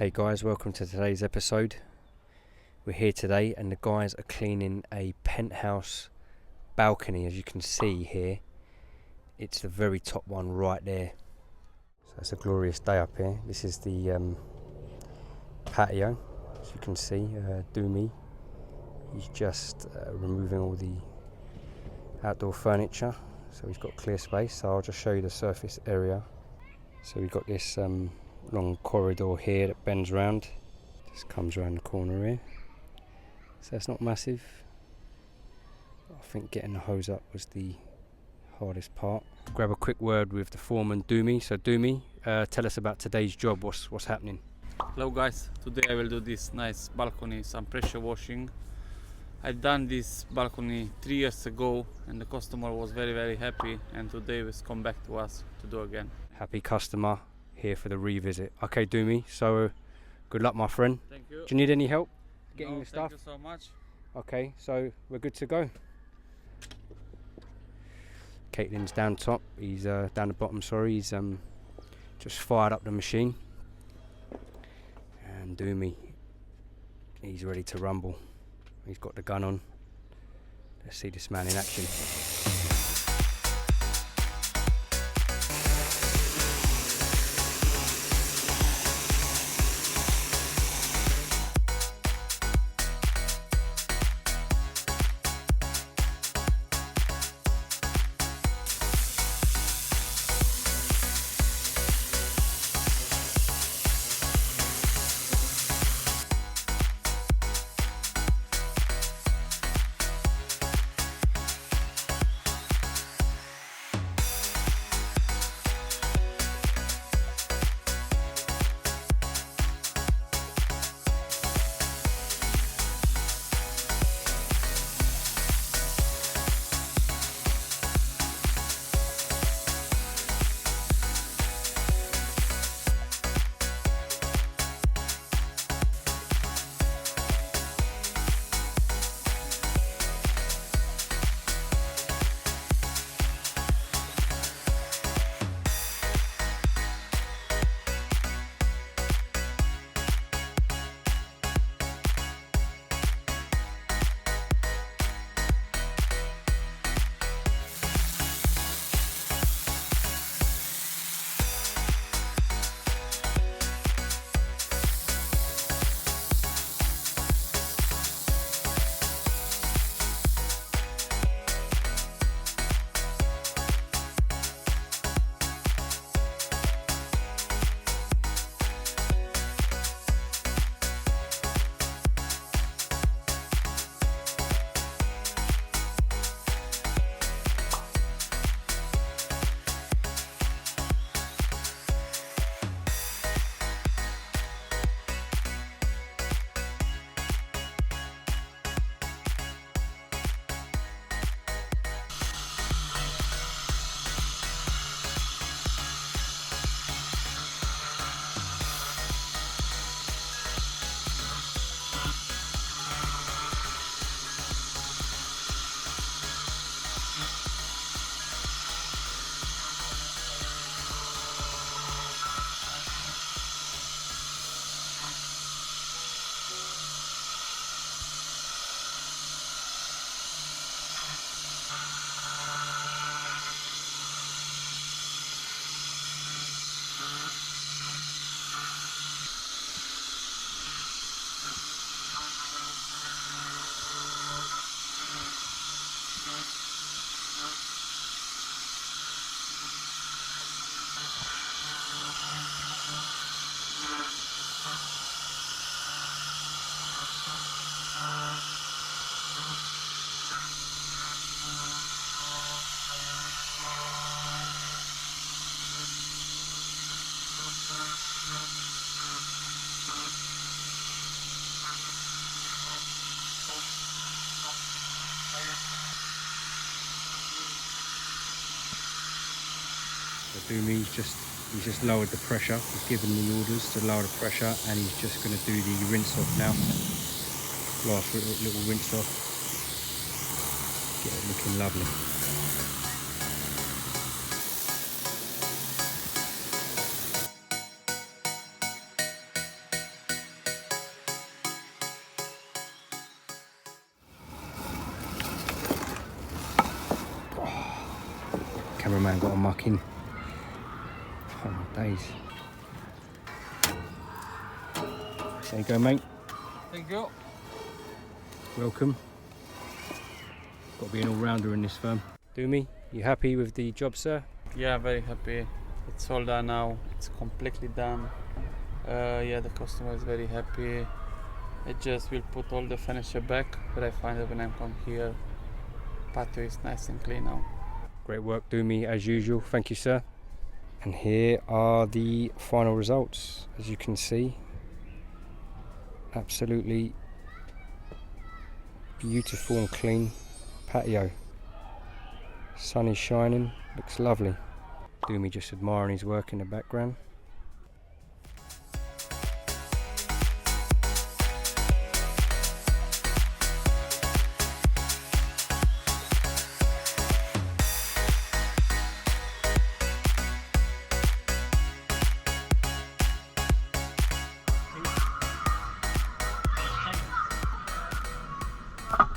Hey guys, welcome to today's episode. We're here today and the guys are cleaning a penthouse balcony. As you can see here, it's the very top one right there. So it's a glorious day up here. This is the patio, as you can see. Dumi, he's just removing all the outdoor furniture, so he's got clear space. So I'll just show you the surface area. So we've got this long corridor here that bends round, just comes around the corner here, so it's not massive. I think getting the hose up was the hardest part. Grab a quick word with the foreman Dumi. So Dumi, tell us about today's job. What's happening? Hello guys, today I will do this nice balcony, some pressure washing. I've done this balcony 3 years ago and the customer was very happy, and today he's come back to us to do again. Happy customer here for the revisit. Okay Dumi, so good luck my friend. Thank you. Do you need any help getting the stuff? Thank you so much. Okay, so we're good to go. Caitlin's down top, he's down the bottom, sorry, he's just fired up the machine. And Dumi, he's ready to rumble. He's got the gun on. Let's see this man in action. Dumi, he's just lowered the pressure. He's given the orders to lower the pressure, and he's just going to do the rinse off now. Last little rinse off. Get it looking lovely. cameraman got a muck in. Oh my days. There you go, mate. Thank you. Welcome. Got to be an all-rounder in this firm. Dumi, you happy with the job, sir? Yeah, very happy. It's all done now. It's completely done. Yeah, the customer is very happy. I just will put all the furniture back, but I find that when I come here, patio is nice and clean now. Great work, Dumi, as usual. Thank you, sir. And here are the final results. As you can see, absolutely beautiful and clean patio. Sun is shining, looks lovely. Dumi just admiring his work in the background.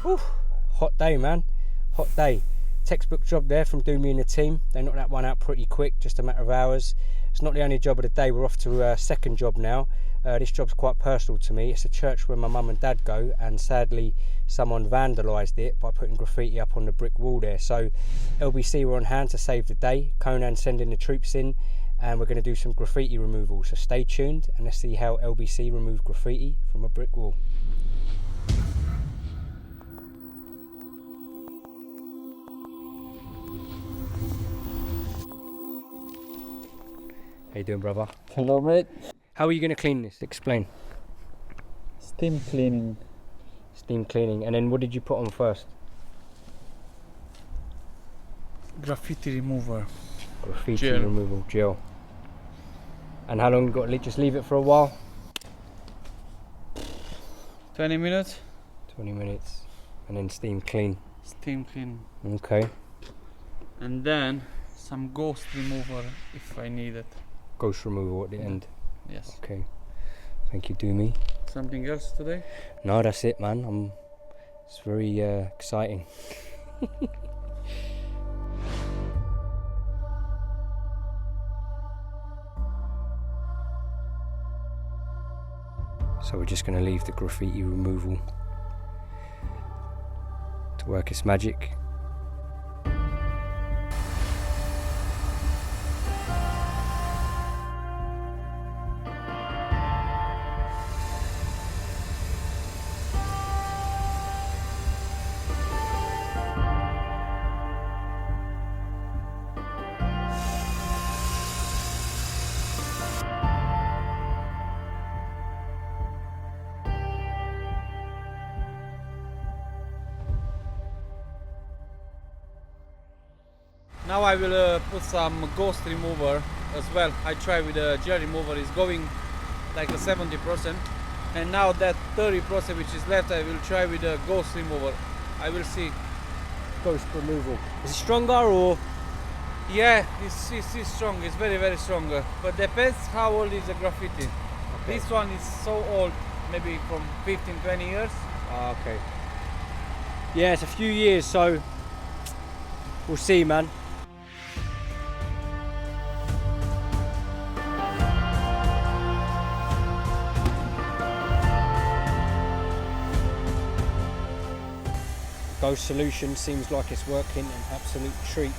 Whew, hot day, man, hot day. Textbook job there from Dumi and the team. They knocked that one out pretty quick, just a matter of hours. It's not the only job of the day. We're off to a second job now. This job's quite personal to me. It's a church where my mum and dad go, and sadly someone vandalised it by putting graffiti up on the brick wall there. So LBC were on hand to save the day. Conan's sending the troops in, and we're going to do some graffiti removal. So stay tuned and let's see how LBC remove graffiti from a brick wall. How you doing, brother? Hello, mate. How are you going to clean this? Explain. Steam cleaning. Steam cleaning. And then what did you put on first? Graffiti remover. Graffiti Gel. removal gel. And how long you got to just leave it for a while? 20 minutes. 20 minutes. And then steam clean. Steam clean. Okay. And then some ghost remover if I need it. Ghost removal at the end. Yes. Okay. Thank you, Dumi. Something else today? No, that's it, man. It's very exciting. So we're just going to leave the graffiti removal to work its magic. Now I will put some ghost remover as well. I try with a gel remover, it's going like a 70%. And now that 30% which is left, I will try with a ghost remover. I will see. Ghost removal. Is it stronger or? Yeah, it's strong, it's very, very strong. But depends how old is the graffiti. Okay. This one is so old, maybe from 15, 20 years. Ah, okay. Yeah, it's a few years, so we'll see, man. Ghost solution seems like it's working, an absolute treat.